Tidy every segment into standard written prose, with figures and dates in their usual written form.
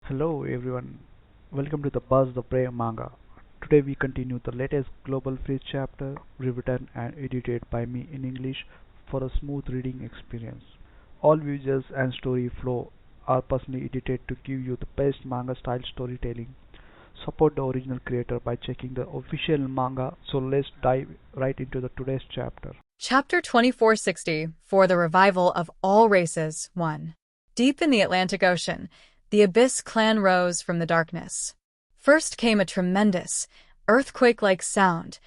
Hello everyone, welcome to the Buzz the Prey Manga. Today we continue the latest Global Freeze chapter, rewritten and edited by me in English for a smooth reading experience. All visuals and story flow are personally edited to give you the best manga style storytelling. Support the original creator by checking the official manga. So let's dive right into the today's chapter. Chapter 2460 For the Revival of All Races 1. Deep in the Atlantic Ocean, the Abyss clan rose from the darkness. First came a tremendous, earthquake-like sound.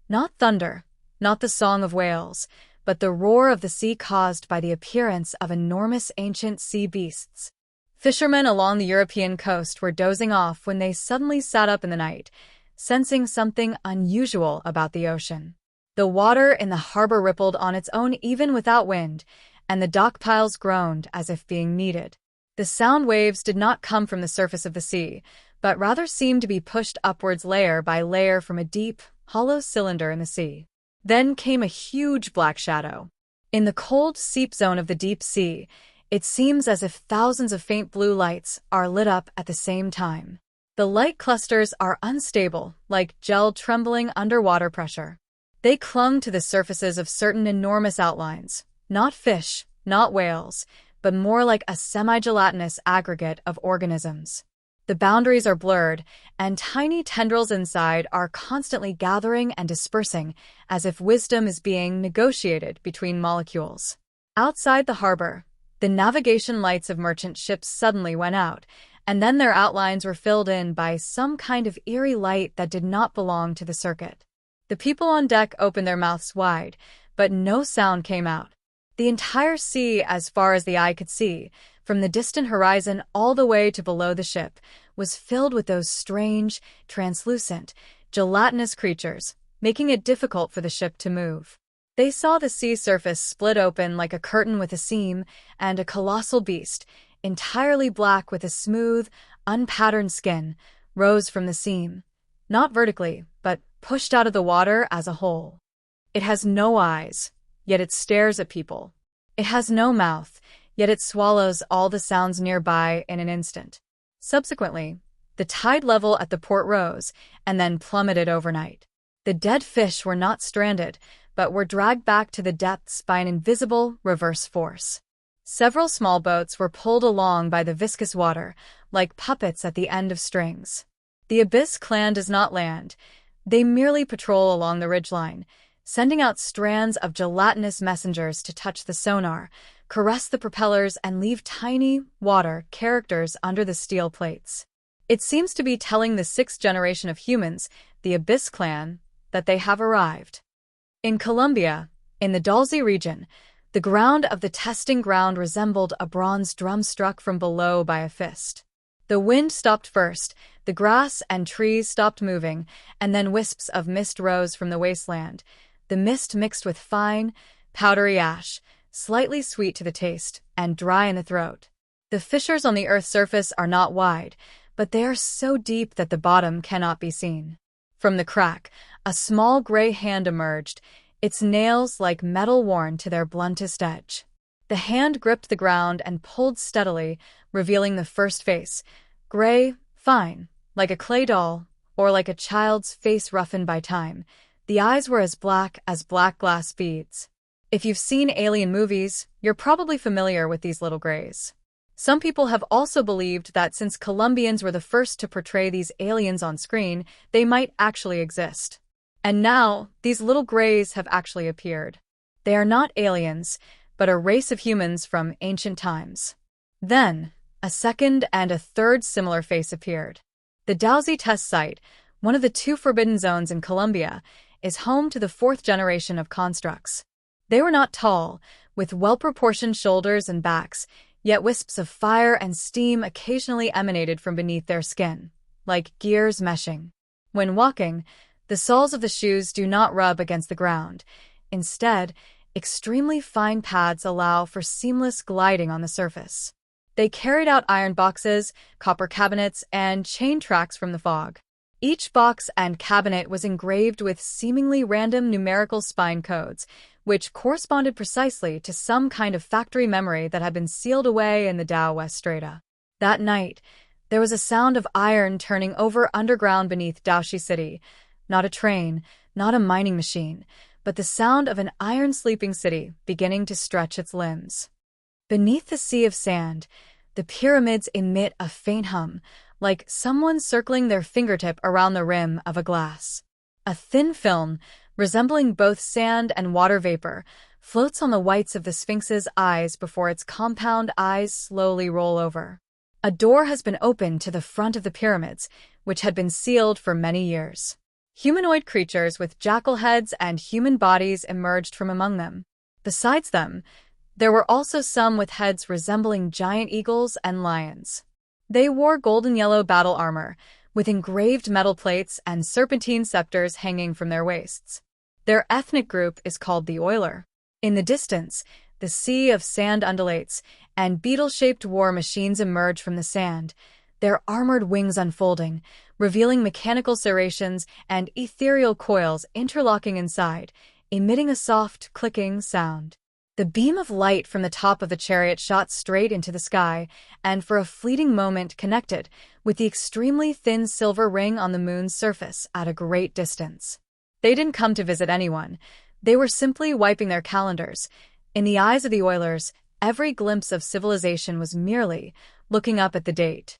Not thunder, not the song of whales, but the roar of the sea caused by the appearance of enormous ancient sea beasts. Fishermen along the European coast were dozing off when they suddenly sat up in the night, sensing something unusual about the ocean. The water in the harbor rippled on its own even without wind, and the dock piles groaned as if being kneaded. The sound waves did not come from the surface of the sea, but rather seemed to be pushed upwards layer by layer from a deep, hollow cylinder in the sea. Then came a huge black shadow. In the cold seep zone of the deep sea, it seems as if thousands of faint blue lights are lit up at the same time. The light clusters are unstable, like gel trembling under water pressure. They clung to the surfaces of certain enormous outlines, not fish, not whales, but more like a semi-gelatinous aggregate of organisms. The boundaries are blurred, and tiny tendrils inside are constantly gathering and dispersing, as if wisdom is being negotiated between molecules. Outside the harbor, the navigation lights of merchant ships suddenly went out, and then their outlines were filled in by some kind of eerie light that did not belong to the circuit. The people on deck opened their mouths wide, but no sound came out. The entire sea, as far as the eye could see, from the distant horizon all the way to below the ship, was filled with those strange, translucent, gelatinous creatures, making it difficult for the ship to move. They saw the sea surface split open like a curtain with a seam, and a colossal beast, entirely black with a smooth, unpatterned skin, rose from the seam. Not vertically, but pushed out of the water as a whole. It has no eyes, yet it stares at people. It has no mouth, yet it swallows all the sounds nearby in an instant. Subsequently, the tide level at the port rose and then plummeted overnight. The dead fish were not stranded, but were dragged back to the depths by an invisible reverse force. Several small boats were pulled along by the viscous water, like puppets at the end of strings. The Abyss clan does not land. They merely patrol along the ridgeline, sending out strands of gelatinous messengers to touch the sonar, caress the propellers, and leave tiny, water characters under the steel plates. It seems to be telling the sixth generation of humans, the Abyss clan, that they have arrived. In Colombia, in the Dalsy region, the ground of the testing ground resembled a bronze drum struck from below by a fist. The wind stopped first, the grass and trees stopped moving, and then wisps of mist rose from the wasteland. The mist mixed with fine, powdery ash, slightly sweet to the taste, and dry in the throat. The fissures on the Earth's surface are not wide, but they are so deep that the bottom cannot be seen. From the crack, a small gray hand emerged, its nails like metal worn to their bluntest edge. The hand gripped the ground and pulled steadily, revealing the first face, gray, fine, like a clay doll, or like a child's face roughened by time. The eyes were as black glass beads. If you've seen alien movies, you're probably familiar with these little grays. Some people have also believed that since Colombians were the first to portray these aliens on screen, they might actually exist. And now, these little grays have actually appeared. They are not aliens, but a race of humans from ancient times. Then, a second and a third similar face appeared. The Dalsy test site, one of the two forbidden zones in Colombia, is home to the fourth generation of constructs. They were not tall, with well-proportioned shoulders and backs, yet wisps of fire and steam occasionally emanated from beneath their skin, like gears meshing. When walking, the soles of the shoes do not rub against the ground. Instead, extremely fine pads allow for seamless gliding on the surface. They carried out iron boxes, copper cabinets, and chain tracks from the fog. Each box and cabinet was engraved with seemingly random numerical spine codes, which corresponded precisely to some kind of factory memory that had been sealed away in the Tao West Strata. That night, There was a sound of iron turning over underground beneath Daoshi City. Not a train, not a mining machine, but the sound of an iron sleeping city beginning to stretch its limbs. Beneath the sea of sand, the pyramids emit a faint hum, like someone circling their fingertip around the rim of a glass. A thin film, resembling both sand and water vapor, floats on the whites of the Sphinx's eyes before its compound eyes slowly roll over. A door has been opened to the front of the pyramids, which had been sealed for many years. Humanoid creatures with jackal heads and human bodies emerged from among them. Besides them, there were also some with heads resembling giant eagles and lions. They wore golden yellow battle armor, with engraved metal plates and serpentine scepters hanging from their waists. Their ethnic group is called the Oiler. In the distance, the sea of sand undulates, and beetle-shaped war machines emerge from the sand, their armored wings unfolding, revealing mechanical serrations and ethereal coils interlocking inside, emitting a soft, clicking sound. The beam of light from the top of the chariot shot straight into the sky, and for a fleeting moment connected with the extremely thin silver ring on the moon's surface at a great distance. They didn't come to visit anyone. They were simply wiping their calendars. In the eyes of the Oilers, every glimpse of civilization was merely looking up at the date.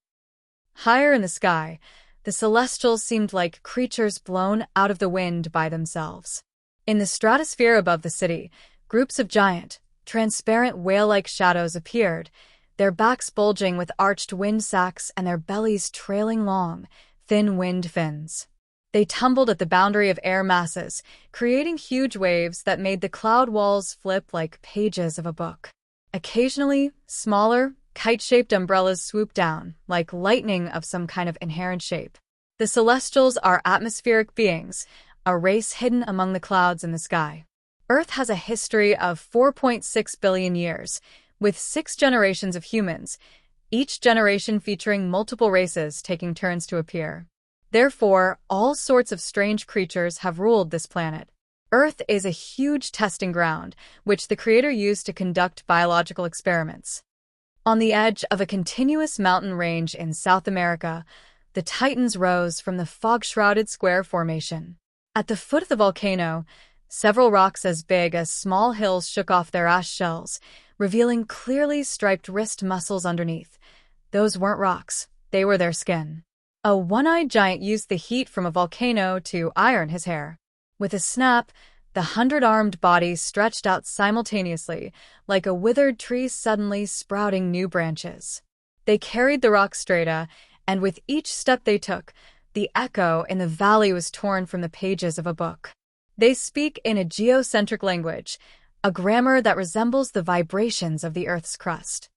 Higher in the sky, the Celestials seemed like creatures blown out of the wind by themselves. In the stratosphere above the city, groups of giant, transparent whale-like shadows appeared, their backs bulging with arched wind sacs and their bellies trailing long, thin wind fins. They tumbled at the boundary of air masses, creating huge waves that made the cloud walls flip like pages of a book. Occasionally, smaller, kite-shaped umbrellas swoop down, like lightning of some kind of inherent shape. The Celestials are atmospheric beings, a race hidden among the clouds in the sky. Earth has a history of 4.6 billion years, with 6 generations of humans, each generation featuring multiple races taking turns to appear. Therefore, all sorts of strange creatures have ruled this planet. Earth is a huge testing ground, which the Creator used to conduct biological experiments. On the edge of a continuous mountain range in South America, the Titans rose from the fog-shrouded square formation. At the foot of the volcano, several rocks as big as small hills shook off their ash shells, revealing clearly striped wrist muscles underneath. Those weren't rocks, they were their skin. A one-eyed giant used the heat from a volcano to iron his hair. With a snap, the 100-armed body stretched out simultaneously, like a withered tree suddenly sprouting new branches. They carried the rock strata, and with each step they took, the echo in the valley was torn from the pages of a book. They speak in a geocentric language, a grammar that resembles the vibrations of the Earth's crust.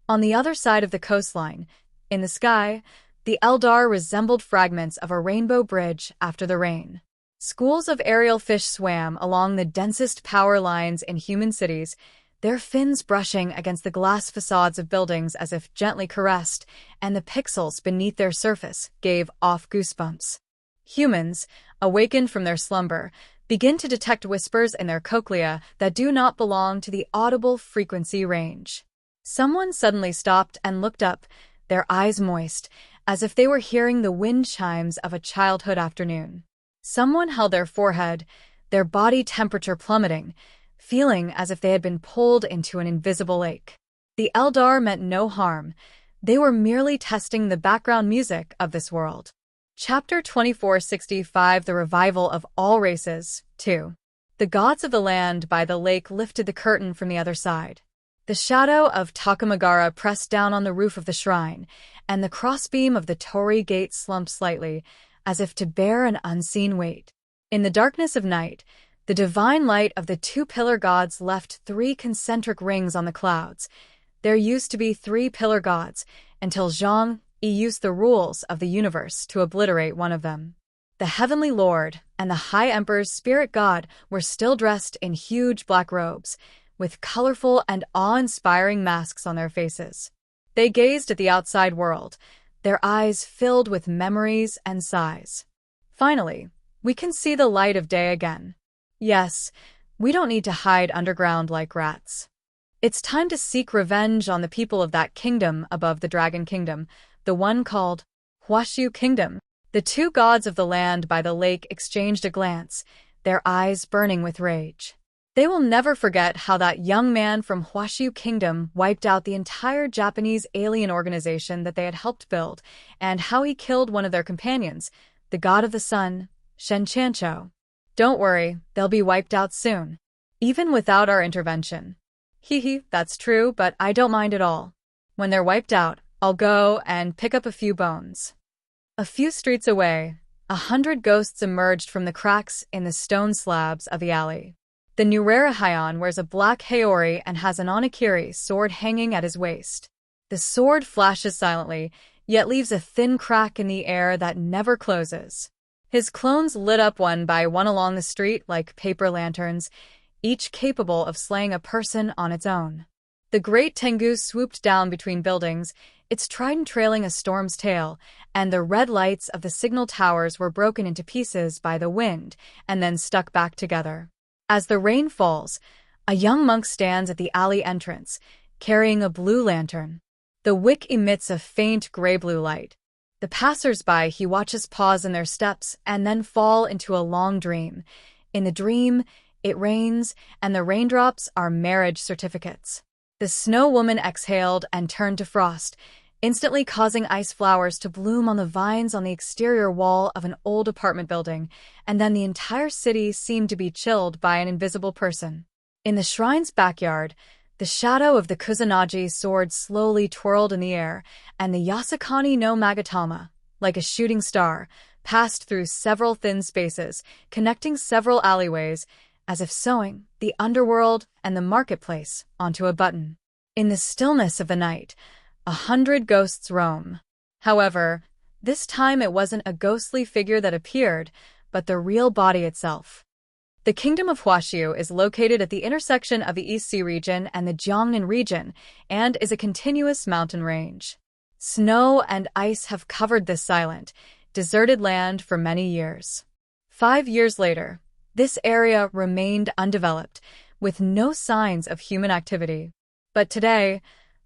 On the other side of the coastline, in the sky, the Eldar resembled fragments of a rainbow bridge after the rain. Schools of aerial fish swam along the densest power lines in human cities, their fins brushing against the glass facades of buildings as if gently caressed, and the pixels beneath their surface gave off goosebumps. Humans, awakened from their slumber, begin to detect whispers in their cochlea that do not belong to the audible frequency range. Someone suddenly stopped and looked up, their eyes moist, as if they were hearing the wind chimes of a childhood afternoon. Someone held their forehead, their body temperature plummeting, feeling as if they had been pulled into an invisible lake. The Eldar meant no harm. They were merely testing the background music of this world. Chapter 2465 The Revival of All Races, 2. The gods of the land by the lake lifted the curtain from the other side. The shadow of Takamagara pressed down on the roof of the shrine, and the crossbeam of the torii gate slumped slightly, as if to bear an unseen weight. In the darkness of night, the divine light of the 2 pillar gods left 3 concentric rings on the clouds. There used to be 3 pillar gods, until Zhang Yi used the rules of the universe to obliterate one of them. The Heavenly Lord and the High Emperor's spirit god were still dressed in huge black robes, with colorful and awe-inspiring masks on their faces. They gazed at the outside world, their eyes filled with memories and sighs. Finally, we can see the light of day again. Yes, we don't need to hide underground like rats. It's time to seek revenge on the people of that kingdom above the Dragon Kingdom, the one called Huashu Kingdom. The two gods of the land by the lake exchanged a glance, their eyes burning with rage. They will never forget how that young man from Huashu Kingdom wiped out the entire Japanese alien organization that they had helped build, and how he killed one of their companions, the god of the sun, Shen Chancho. Don't worry, they'll be wiped out soon. Even without our intervention. Hee, that's true, but I don't mind at all. When they're wiped out, I'll go and pick up a few bones. A few streets away, 100 ghosts emerged from the cracks in the stone slabs of the alley. The Nurera Heian wears a black haori and has an onakiri sword hanging at his waist. The sword flashes silently, yet leaves a thin crack in the air that never closes. His clones lit up one by one along the street like paper lanterns, each capable of slaying a person on its own. The great Tengu swooped down between buildings, its trident trailing a storm's tail, and the red lights of the signal towers were broken into pieces by the wind and then stuck back together. As the rain falls, a young monk stands at the alley entrance, carrying a blue lantern. The wick emits a faint gray-blue light. The passers-by he watches pause in their steps and then fall into a long dream. In the dream, it rains, and the raindrops are marriage certificates. The snow woman exhaled and turned to frost, instantly causing ice flowers to bloom on the vines on the exterior wall of an old apartment building, and then the entire city seemed to be chilled by an invisible person. In the shrine's backyard, the shadow of the Kusanagi sword slowly twirled in the air, and the Yasukani no Magatama, like a shooting star, passed through several thin spaces, connecting several alleyways, as if sewing the underworld and the marketplace onto a button. In the stillness of the night, 100 ghosts roam. However, this time it wasn't a ghostly figure that appeared, but the real body itself. The kingdom of Huashu is located at the intersection of the East Sea region and the Jiangnan region, and is a continuous mountain range. Snow and ice have covered this silent, deserted land for many years. 5 years later, this area remained undeveloped, with no signs of human activity. But today,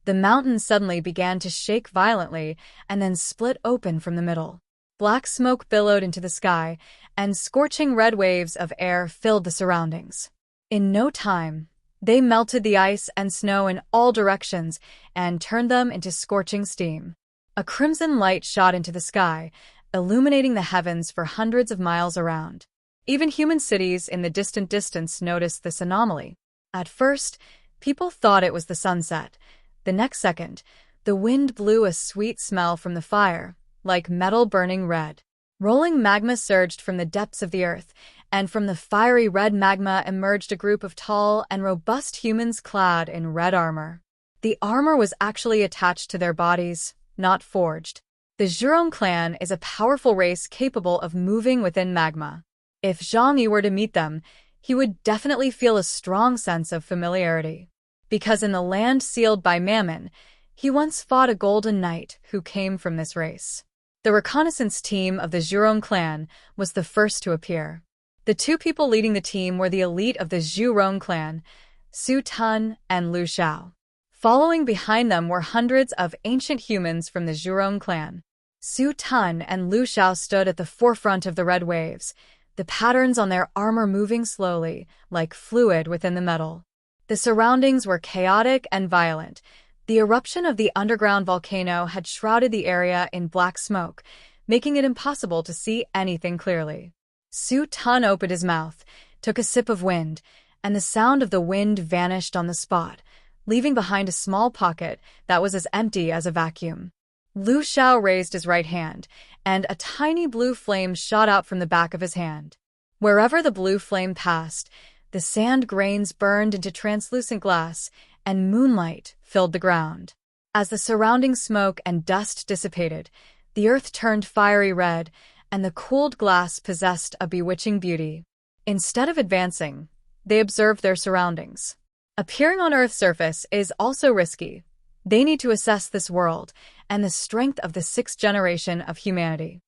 the mountain suddenly began to shake violently and then split open from the middle. Black smoke billowed into the sky, and scorching red waves of air filled the surroundings. In no time, they melted the ice and snow in all directions and turned them into scorching steam. A crimson light shot into the sky, illuminating the heavens for hundreds of miles around. Even human cities in the distant distance noticed this anomaly. At first, people thought it was the sunset. The next second, the wind blew a sweet smell from the fire, like metal burning red. Rolling magma surged from the depths of the earth, and from the fiery red magma emerged a group of tall and robust humans clad in red armor. The armor was actually attached to their bodies, not forged. The Zhurong clan is a powerful race capable of moving within magma. If Zhang Yi were to meet them, he would definitely feel a strong sense of familiarity. Because in the land sealed by Mammon, he once fought a golden knight who came from this race. The reconnaissance team of the Zhurong clan was the first to appear. The two people leading the team were the elite of the Zhurong clan, Su Tun and Lu Xiao. Following behind them were hundreds of ancient humans from the Zhurong clan. Su Tun and Lu Xiao stood at the forefront of the red waves, the patterns on their armor moving slowly, like fluid within the metal. The surroundings were chaotic and violent. The eruption of the underground volcano had shrouded the area in black smoke, making it impossible to see anything clearly. Su Tun opened his mouth, took a sip of wind, and the sound of the wind vanished on the spot, leaving behind a small pocket that was as empty as a vacuum. Lu Xiao raised his right hand, and a tiny blue flame shot out from the back of his hand. Wherever the blue flame passed, the sand grains burned into translucent glass, and moonlight filled the ground. As the surrounding smoke and dust dissipated, the earth turned fiery red, and the cooled glass possessed a bewitching beauty. Instead of advancing, they observed their surroundings. Appearing on Earth's surface is also risky. They need to assess this world and the strength of the 6th generation of humanity.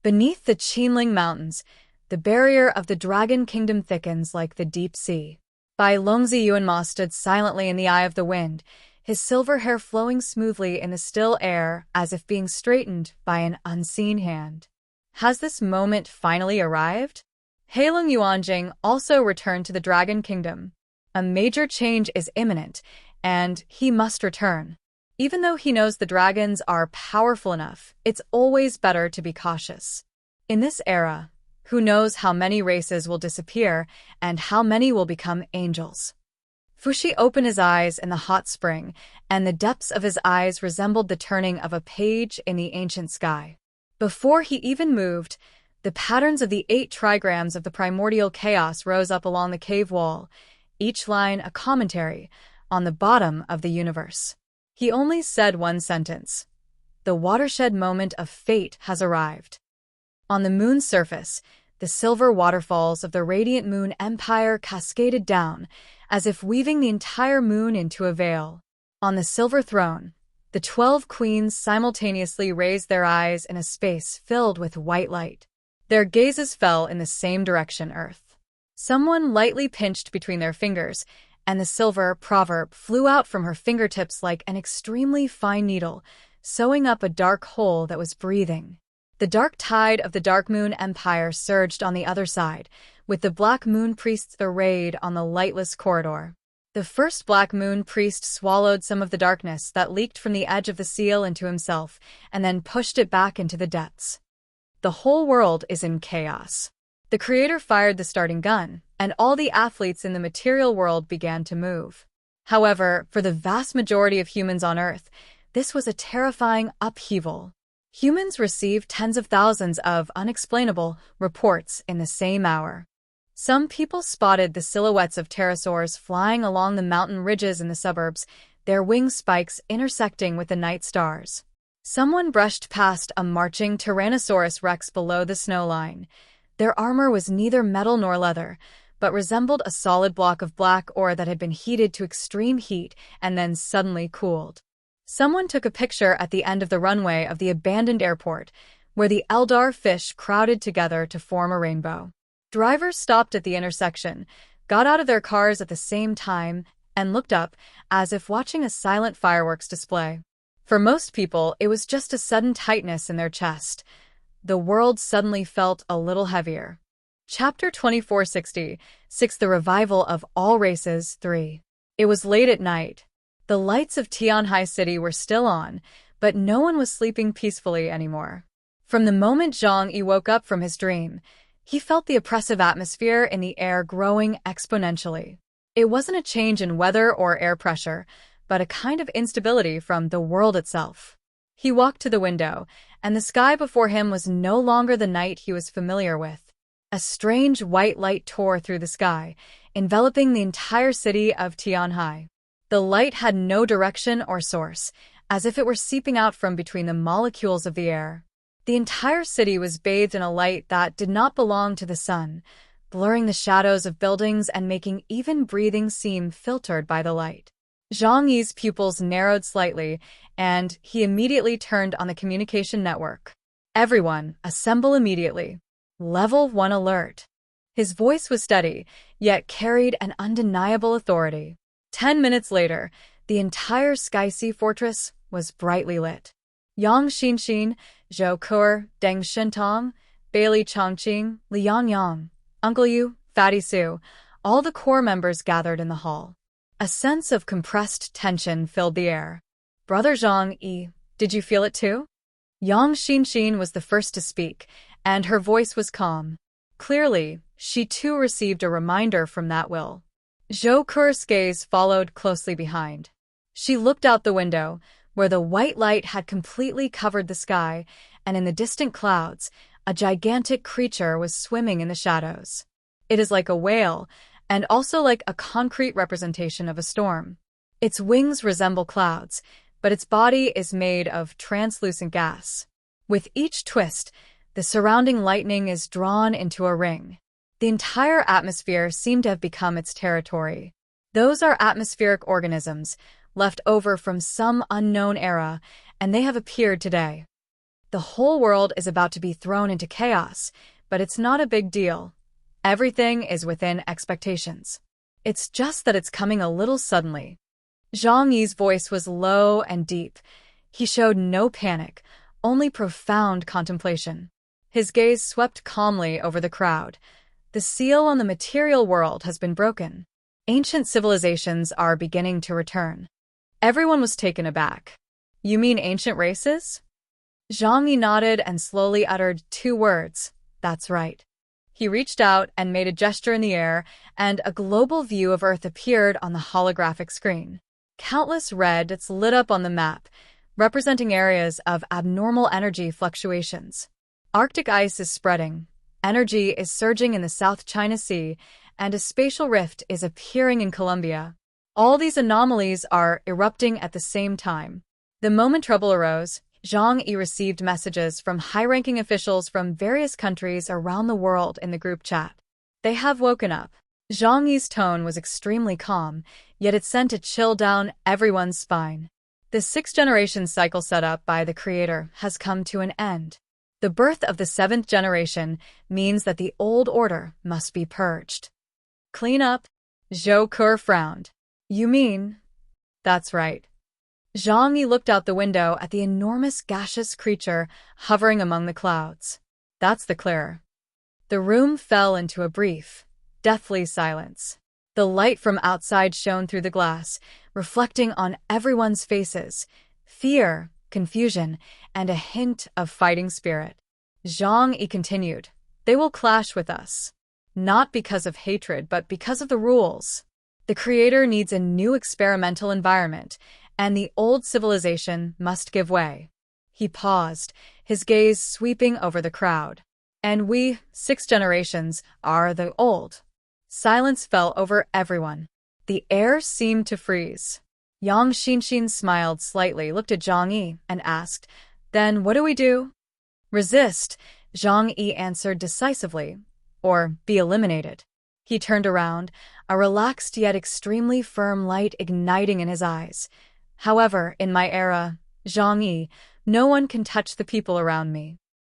Beneath the Qinling Mountains, the barrier of the Dragon Kingdom thickens like the deep sea. Bai Longzi Yuanma stood silently in the eye of the wind, his silver hair flowing smoothly in the still air as if being straightened by an unseen hand. Has this moment finally arrived? Heilong Yuanjing also returned to the Dragon Kingdom. A major change is imminent, and he must return. Even though he knows the dragons are powerful enough, it's always better to be cautious. In this era, who knows how many races will disappear and how many will become angels? Fushi opened his eyes in the hot spring, and the depths of his eyes resembled the turning of a page in the ancient sky. Before he even moved, the patterns of the 8 trigrams of the primordial chaos rose up along the cave wall, each line a commentary on the bottom of the universe. He only said one sentence. The watershed moment of fate has arrived. On the moon's surface, the silver waterfalls of the radiant moon empire cascaded down, as if weaving the entire moon into a veil. On the silver throne, the 12 queens simultaneously raised their eyes in a space filled with white light. Their gazes fell in the same direction, Earth. Someone lightly pinched between their fingers, and the silver proverb flew out from her fingertips like an extremely fine needle, sewing up a dark hole that was breathing. The dark tide of the Dark Moon Empire surged on the other side, with the Black Moon Priests arrayed on the lightless corridor. The first Black Moon Priest swallowed some of the darkness that leaked from the edge of the seal into himself, and then pushed it back into the depths. The whole world is in chaos. The creator fired the starting gun, and all the athletes in the material world began to move. However, for the vast majority of humans on Earth, this was a terrifying upheaval. Humans received tens of thousands of unexplainable reports in the same hour. Some people spotted the silhouettes of pterosaurs flying along the mountain ridges in the suburbs, their wing spikes intersecting with the night stars. Someone brushed past a marching Tyrannosaurus Rex below the snow line. Their armor was neither metal nor leather, but resembled a solid block of black ore that had been heated to extreme heat and then suddenly cooled. Someone took a picture at the end of the runway of the abandoned airport, where the Eldar fish crowded together to form a rainbow. Drivers stopped at the intersection, got out of their cars at the same time, and looked up, as if watching a silent fireworks display. For most people, it was just a sudden tightness in their chest. The world suddenly felt a little heavier. Chapter 2466, The Revival of All Races 3. It was late at night. The lights of Tianhai City were still on, but no one was sleeping peacefully anymore. From the moment Zhang Yi woke up from his dream, he felt the oppressive atmosphere in the air growing exponentially. It wasn't a change in weather or air pressure, but a kind of instability from the world itself. He walked to the window, and the sky before him was no longer the night he was familiar with. A strange white light tore through the sky, enveloping the entire city of Tianhai. The light had no direction or source, as if it were seeping out from between the molecules of the air. The entire city was bathed in a light that did not belong to the sun, blurring the shadows of buildings and making even breathing seem filtered by the light. Zhang Yi's pupils narrowed slightly, and he immediately turned on the communication network. Everyone, assemble immediately. Level 1 alert. His voice was steady, yet carried an undeniable authority. 10 minutes later, the entire Sky Sea Fortress was brightly lit. Yang Xinxin, Zhou Ke, Deng Shentong, Bailey Chongqing, Liang Yang, Uncle Yu, Fatty Su, all the core members gathered in the hall. A sense of compressed tension filled the air. Brother Zhang Yi, did you feel it too? Yang Xinxin was the first to speak, and her voice was calm. Clearly, she too received a reminder from that will. Zhou Ke's gaze followed closely behind. She looked out the window, where the white light had completely covered the sky, and in the distant clouds, a gigantic creature was swimming in the shadows. It is like a whale, and also like a concrete representation of a storm. Its wings resemble clouds, but its body is made of translucent gas. With each twist, the surrounding lightning is drawn into a ring. The entire atmosphere seemed to have become its territory. Those are atmospheric organisms, left over from some unknown era, and they have appeared today. The whole world is about to be thrown into chaos, but it's not a big deal. Everything is within expectations. It's just that it's coming a little suddenly. Zhang Yi's voice was low and deep. He showed no panic, only profound contemplation. His gaze swept calmly over the crowd. The seal on the material world has been broken. Ancient civilizations are beginning to return. Everyone was taken aback. You mean ancient races? Zhang Yi nodded and slowly uttered 2 words. That's right. He reached out and made a gesture in the air, and a global view of Earth appeared on the holographic screen. Countless red dots lit up on the map, representing areas of abnormal energy fluctuations. Arctic ice is spreading, energy is surging in the South China Sea, and a spatial rift is appearing in Colombia. All these anomalies are erupting at the same time. The moment trouble arose, Zhang Yi received messages from high-ranking officials from various countries around the world in the group chat. They have woken up. Zhang Yi's tone was extremely calm, yet it sent a chill down everyone's spine. The 6th-generation cycle set up by the Creator has come to an end. The birth of the 7th generation means that the old order must be purged. Clean up? Zhou Ke frowned. You mean? That's right. Zhang Yi looked out the window at the enormous gaseous creature hovering among the clouds. That's the clearer. The room fell into a brief, deathly silence. The light from outside shone through the glass, reflecting on everyone's faces, fear, confusion, and a hint of fighting spirit. Zhang Yi continued, They will clash with us. Not because of hatred, but because of the rules. The Creator needs a new experimental environment, and the old civilization must give way. He paused, his gaze sweeping over the crowd. And we, 6 generations, are the old. Silence fell over everyone. The air seemed to freeze. Yang Xinxin smiled slightly, looked at Zhang Yi, and asked, Then what do we do? Resist, Zhang Yi answered decisively, or be eliminated. He turned around, a relaxed yet extremely firm light igniting in his eyes. However, in my era, Zhang Yi, no one can touch the people around me.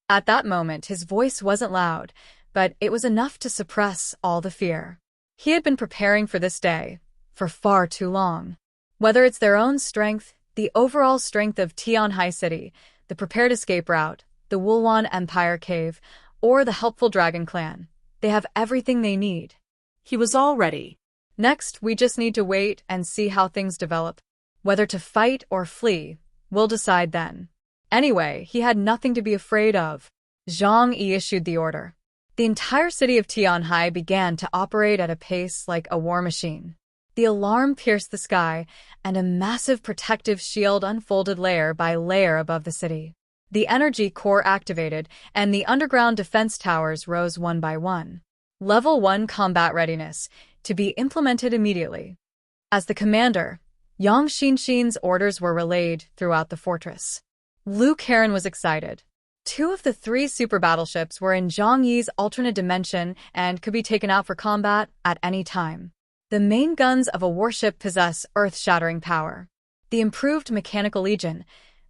At that moment, his voice wasn't loud, but it was enough to suppress all the fear. He had been preparing for this day, for far too long. Whether it's their own strength, the overall strength of Tianhai City, the prepared escape route, the Wulwan Empire Cave, or the helpful Dragon Clan, they have everything they need. He was all ready. Next, we just need to wait and see how things develop. Whether to fight or flee, we'll decide then. Anyway, he had nothing to be afraid of. Zhang Yi issued the order. The entire city of Tianhai began to operate at a pace like a war machine. The alarm pierced the sky, and a massive protective shield unfolded layer by layer above the city. The energy core activated, and the underground defense towers rose one by one. Level 1 combat readiness, to be implemented immediately. As the commander, Yang Xinxin's orders were relayed throughout the fortress. Liu Karen was excited. 2 of the 3 super battleships were in Zhang Yi's alternate dimension and could be taken out for combat at any time. The main guns of a warship possess earth-shattering power. The improved mechanical legion,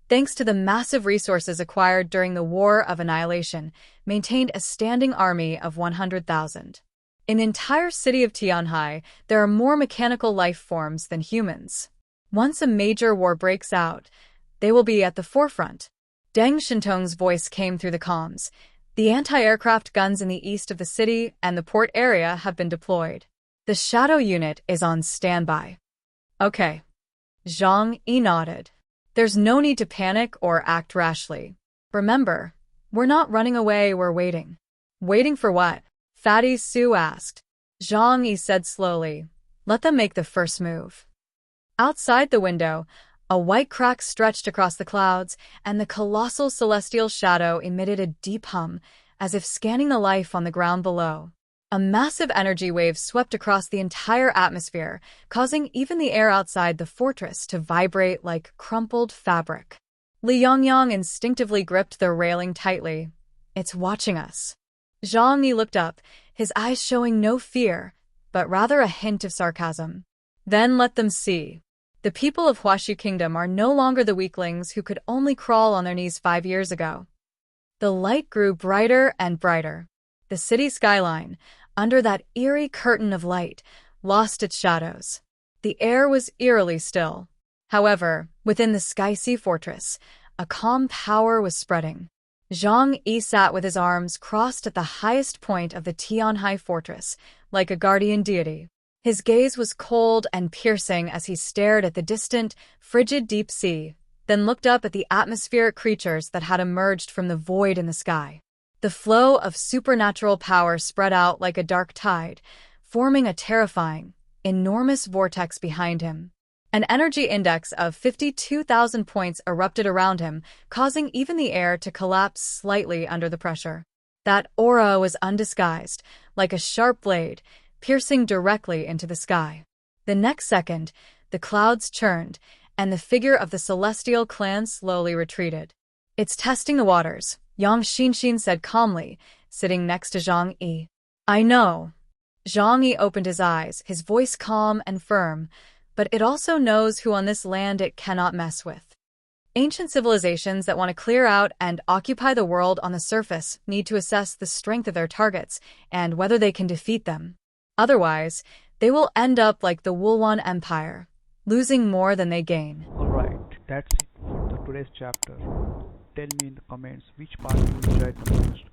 thanks to the massive resources acquired during the War of Annihilation, maintained a standing army of 100,000. In the entire city of Tianhai, there are more mechanical life forms than humans. Once a major war breaks out, they will be at the forefront. Deng Shintong's voice came through the comms. The anti-aircraft guns in the east of the city and the port area have been deployed. The Shadow Unit is on standby. Okay. Zhang Yi nodded. There's no need to panic or act rashly. Remember, we're not running away, we're waiting. Waiting for what? Fatty Sue asked. Zhang Yi said slowly, Let them make the first move. Outside the window, a white crack stretched across the clouds, and the colossal celestial shadow emitted a deep hum, as if scanning the life on the ground below. A massive energy wave swept across the entire atmosphere, causing even the air outside the fortress to vibrate like crumpled fabric. Li Yongyang instinctively gripped the railing tightly. It's watching us. Zhang Yi looked up, his eyes showing no fear, but rather a hint of sarcasm. Then let them see. The people of Huaxi Kingdom are no longer the weaklings who could only crawl on their knees 5 years ago. The light grew brighter and brighter. The city skyline, under that eerie curtain of light, lost its shadows. The air was eerily still. However, within the Sky-Sea Fortress, a calm power was spreading. Zhang Yi sat with his arms crossed at the highest point of the Tianhai fortress, like a guardian deity. His gaze was cold and piercing as he stared at the distant, frigid deep sea, then looked up at the atmospheric creatures that had emerged from the void in the sky. The flow of supernatural power spread out like a dark tide, forming a terrifying, enormous vortex behind him. An energy index of 52,000 points erupted around him, causing even the air to collapse slightly under the pressure. That aura was undisguised, like a sharp blade, piercing directly into the sky. The next second, the clouds churned, and the figure of the celestial clan slowly retreated. "It's testing the waters," Yang Xinxin said calmly, sitting next to Zhang Yi. "I know." Zhang Yi opened his eyes, his voice calm and firm, but it also knows who on this land it cannot mess with. Ancient civilizations that want to clear out and occupy the world on the surface need to assess the strength of their targets and whether they can defeat them. Otherwise, they will end up like the Wulwan Empire, losing more than they gain. Alright, that's it for today's chapter. Tell me in the comments which part you enjoyed the most.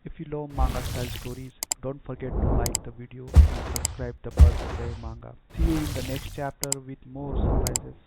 If you love manga style stories, don't forget to like the video and subscribe the Buzz Play Manga. See you in the next chapter with more surprises.